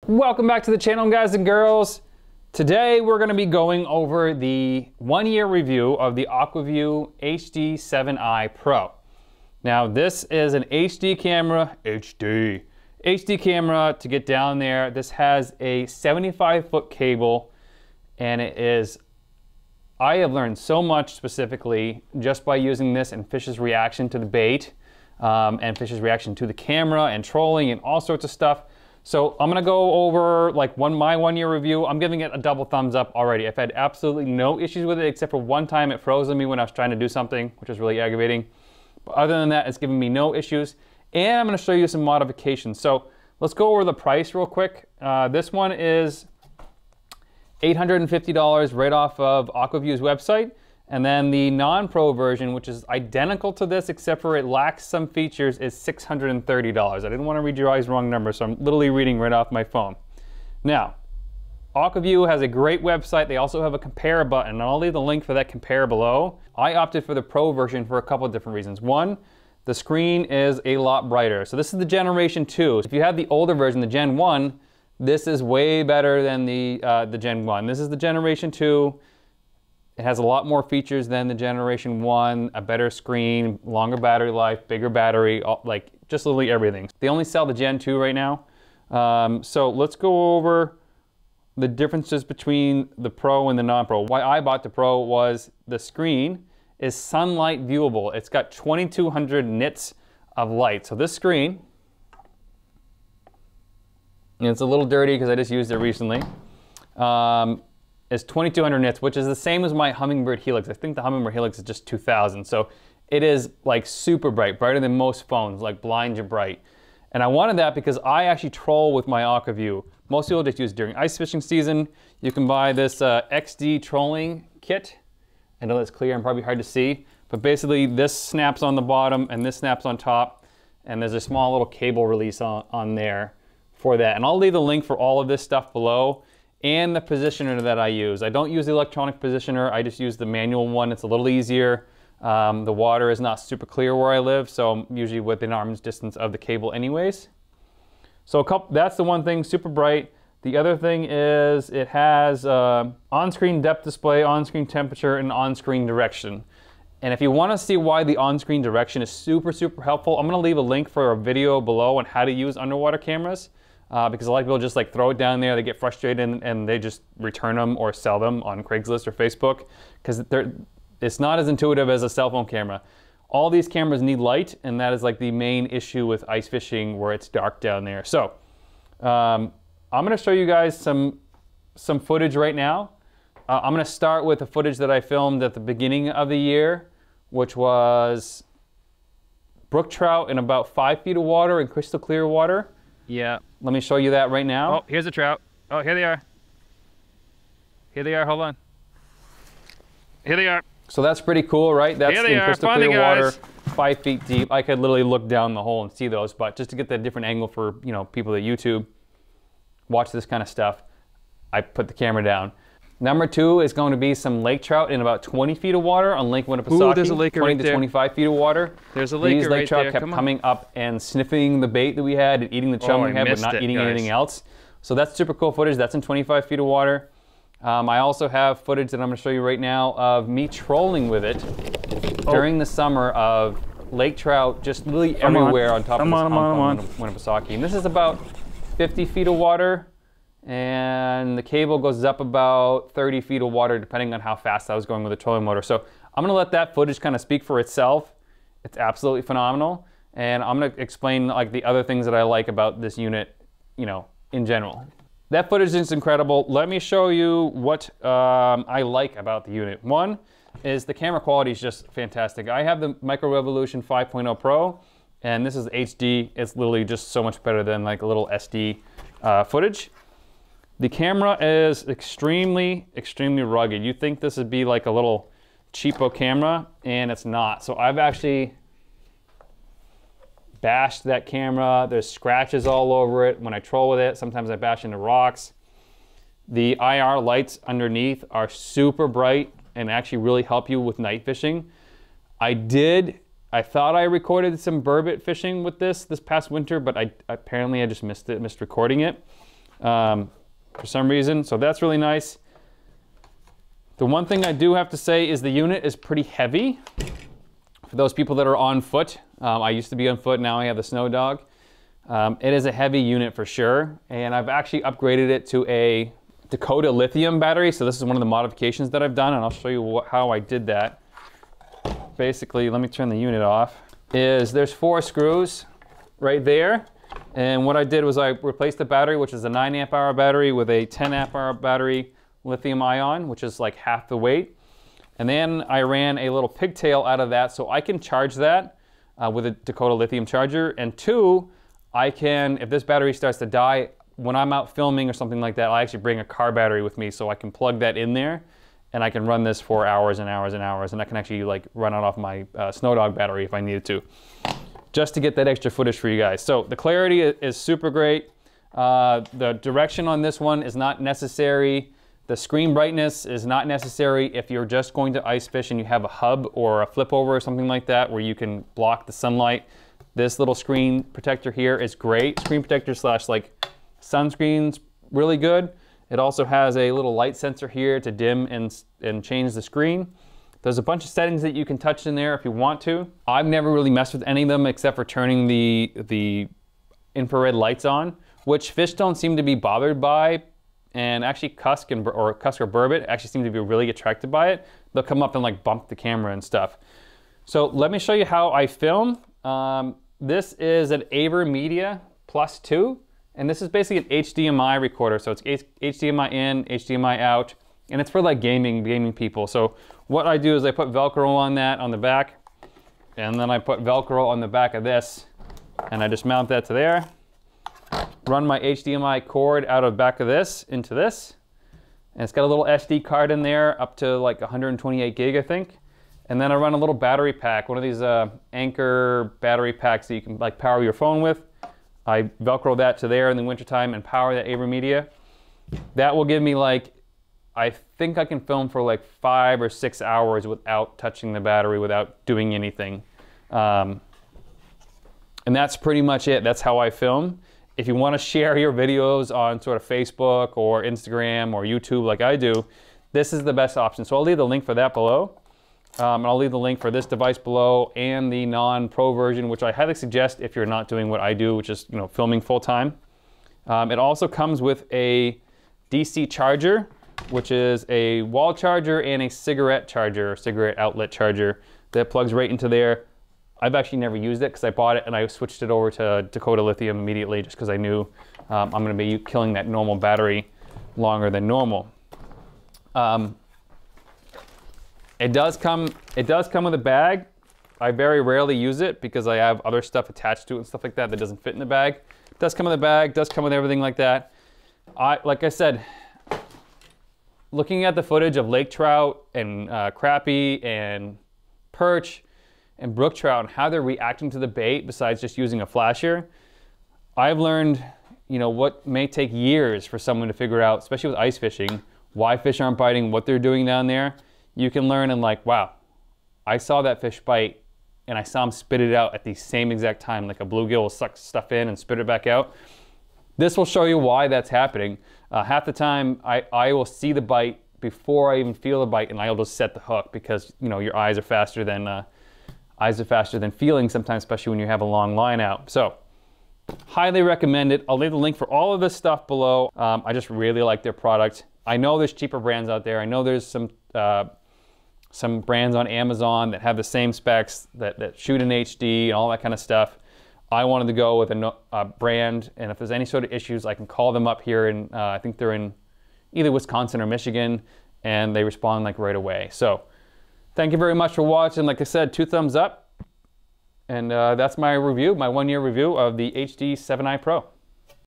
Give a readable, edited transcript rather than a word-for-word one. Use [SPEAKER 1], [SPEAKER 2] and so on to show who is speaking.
[SPEAKER 1] Welcome back to the channel, guys and girls. Today we're going to be going over the 1-year review of the Aqua Vu HD7I Pro. Now this is an HD camera, HD camera to get down there. This has a 75-foot cable, and I have learned so much specifically just by using this and fish's reaction to the bait, and fish's reaction to the camera and trolling and all sorts of stuff. So I'm gonna go over like my 1-year review. I'm giving it a double thumbs up already. I've had absolutely no issues with it except for one time it froze on me when I was trying to do something, which was really aggravating. But other than that, it's giving me no issues. And I'm gonna show you some modifications. So let's go over the price real quick. This one is $850 right off of Aqua Vu's website. And then the non-pro version, which is identical to this except for it lacks some features, is $630. I didn't want to read your eyes wrong number, so I'm literally reading right off my phone. Now, Aqua Vu has a great website. They also have a compare button, and I'll leave the link for that compare below. I opted for the pro version for a couple of different reasons. One, the screen is a lot brighter. So this is the Generation 2. If you have the older version, the Gen 1, this is way better than the Gen 1. This is the Generation 2. It has a lot more features than the Generation 1, a better screen, longer battery life, bigger battery, like just literally everything. They only sell the Gen 2 right now. So let's go over the differences between the Pro and the non-Pro. Why I bought the Pro was the screen is sunlight viewable. It's got 2200 nits of light. So this screen, and it's a little dirty because I just used it recently, is 2200 nits, which is the same as my Hummingbird Helix. I think the Hummingbird Helix is just 2000. So it is like super bright, brighter than most phones, like blind you bright. And I wanted that because I actually troll with my Aqua Vu. Most people just use it during ice fishing season. You can buy this XD trolling kit. I know that's clear and probably hard to see, but basically this snaps on the bottom and this snaps on top. And there's a small little cable release on there for that. And I'll leave the link for all of this stuff below, and the positioner that I use. I don't use the electronic positioner, I just use the manual one. It's a little easier. The water is not super clear where I live, so I'm usually within arm's distance of the cable anyways. So that's the one thing, super bright. The other thing is it has on-screen depth display, on-screen temperature, and on-screen direction. And if you want to see why the on-screen direction is super helpful, I'm going to leave a link for a video below on how to use underwater cameras. Because a lot of people just like throw it down there, they get frustrated and they just return them or sell them on Craigslist or Facebook because it's not as intuitive as a cell phone camera. All these cameras need light, and that is like the main issue with ice fishing where it's dark down there. So I'm going to show you guys some footage right now. I'm going to start with the footage that I filmed at the beginning of the year, which was brook trout in about 5 feet of water in crystal clear water.
[SPEAKER 2] Yeah.
[SPEAKER 1] Let me show you that right now.
[SPEAKER 2] Oh, here's a trout. Oh, here they are. Here they are, hold on. Here they are.
[SPEAKER 1] So that's pretty cool, right? That's in crystal clear water, 5 feet deep. I could literally look down the hole and see those, but just to get that different angle for, you know, people that YouTube watch this kind of stuff, I put the camera down. Number 2 is going to be some lake trout in about 20 feet of water on Lake Winnipesaukee.
[SPEAKER 2] Ooh, there's a lake
[SPEAKER 1] 20
[SPEAKER 2] right
[SPEAKER 1] to
[SPEAKER 2] there.
[SPEAKER 1] 25 feet of water.
[SPEAKER 2] There's a lake
[SPEAKER 1] These lake
[SPEAKER 2] right
[SPEAKER 1] trout
[SPEAKER 2] there.
[SPEAKER 1] kept coming up and sniffing the bait that we had and eating the chum we had, but not eating anything else. So that's super cool footage. That's in 25 feet of water. I also have footage that I'm going to show you right now of me trolling with it during the summer of lake trout just literally everywhere on top of this hump on Winnipesaukee. And this is about 50 feet of water. And the cable goes up about 30 feet of water depending on how fast I was going with the trolling motor. So I'm going to let that footage kind of speak for itself. It's absolutely phenomenal. And I'm going to explain like the other things that I like about this unit, you know, in general. That footage is incredible. Let me show you what I like about the unit. One is the camera quality is just fantastic. I have the Micro Revolution 5.0 Pro, and this is HD. It's literally just so much better than like a little SD footage. The camera is extremely rugged. You think this would be like a little cheapo camera, and it's not. So I've actually bashed that camera. There's scratches all over it when I troll with it. Sometimes I bash into rocks. The IR lights underneath are super bright and actually really help you with night fishing. I thought I recorded some burbot fishing with this past winter, but apparently I just missed recording it. for some reason, so that's really nice. The one thing I do have to say is the unit is pretty heavy. For those people that are on foot, I used to be on foot, now I have the Snow Dog. It is a heavy unit for sure, and I've actually upgraded it to a Dakota lithium battery, so this is one of the modifications that I've done, and I'll show you how I did that. Basically, let me turn the unit off, there's 4 screws right there, and what I did was I replaced the battery, which is a 9 amp hour battery, with a 10 amp hour battery lithium ion, which is like half the weight. And then I ran a little pigtail out of that so I can charge that with a Dakota lithium charger. And 2, I can, if this battery starts to die, when I'm out filming or something like that, I actually bring a car battery with me so I can plug that in there and I can run this for hours and hours and hours, and I can actually like run it off my Snow Dog battery if I needed to, just to get that extra footage for you guys. So the clarity is super great. The direction on this one is not necessary. The screen brightness is not necessary if you're just going to ice fish and you have a hub or a flip over or something like that where you can block the sunlight. This little screen protector here is great. Screen protector slash like sunscreen's really good. It also has a little light sensor here to dim and change the screen. There's a bunch of settings that you can touch in there if you want to. I've never really messed with any of them except for turning the infrared lights on, which fish don't seem to be bothered by. And actually Cusk or Burbot actually seem to be really attracted by it. They'll come up and like bump the camera and stuff. So let me show you how I film. This is an AverMedia Plus 2, and this is basically an HDMI recorder. So it's HDMI in, HDMI out, and it's for like gaming people. So what I do is I put Velcro on that on the back, and then I put Velcro on the back of this, and I just mount that to there. Run my HDMI cord out of the back of this into this, and it's got a little SD card in there up to like 128 gig, I think. And then I run a little battery pack, one of these Anchor battery packs that you can like power your phone with. I Velcro that to there in the wintertime and power that AverMedia. That will give me like, I think I can film for like 5 or 6 hours without touching the battery, without doing anything. And that's pretty much it. That's how I film. If you want to share your videos on sort of Facebook or Instagram or YouTube like I do, this is the best option. So I'll leave the link for that below. And I'll leave the link for this device below and the non-pro version, which I highly suggest if you're not doing what I do, which is filming full time. It also comes with a DC charger, which is a wall charger and a cigarette charger, cigarette outlet charger that plugs right into there. I've actually never used it because I bought it and I switched it over to Dakota Lithium immediately just because I knew I'm going to be killing that normal battery longer than normal. It does come with a bag. I very rarely use it because I have other stuff attached to it and stuff like that that doesn't fit in the bag. It does come with a bag, does come with everything like that. Like I said, looking at the footage of lake trout and crappie and perch and brook trout and how they're reacting to the bait besides just using a flasher, I've learned, what may take years for someone to figure out, especially with ice fishing, why fish aren't biting, what they're doing down there. You can learn and like, wow, I saw that fish bite and I saw him spit it out at the same exact time, like a bluegill will suck stuff in and spit it back out. This will show you why that's happening. Half the time I will see the bite before I even feel the bite, and I'll just set the hook because your eyes are faster than feeling sometimes, especially when you have a long line out. So highly recommend it. I'll leave the link for all of this stuff below. I just really like their product. I know there's cheaper brands out there. I know there's some brands on Amazon that have the same specs that shoot in HD and all that kind of stuff. I wanted to go with a brand, and if there's any sort of issues, I can call them up here, and I think they're in either Wisconsin or Michigan, and they respond like right away. So thank you very much for watching. Like I said, 2 thumbs up, and that's my review, my 1-year review of the HD7i Pro.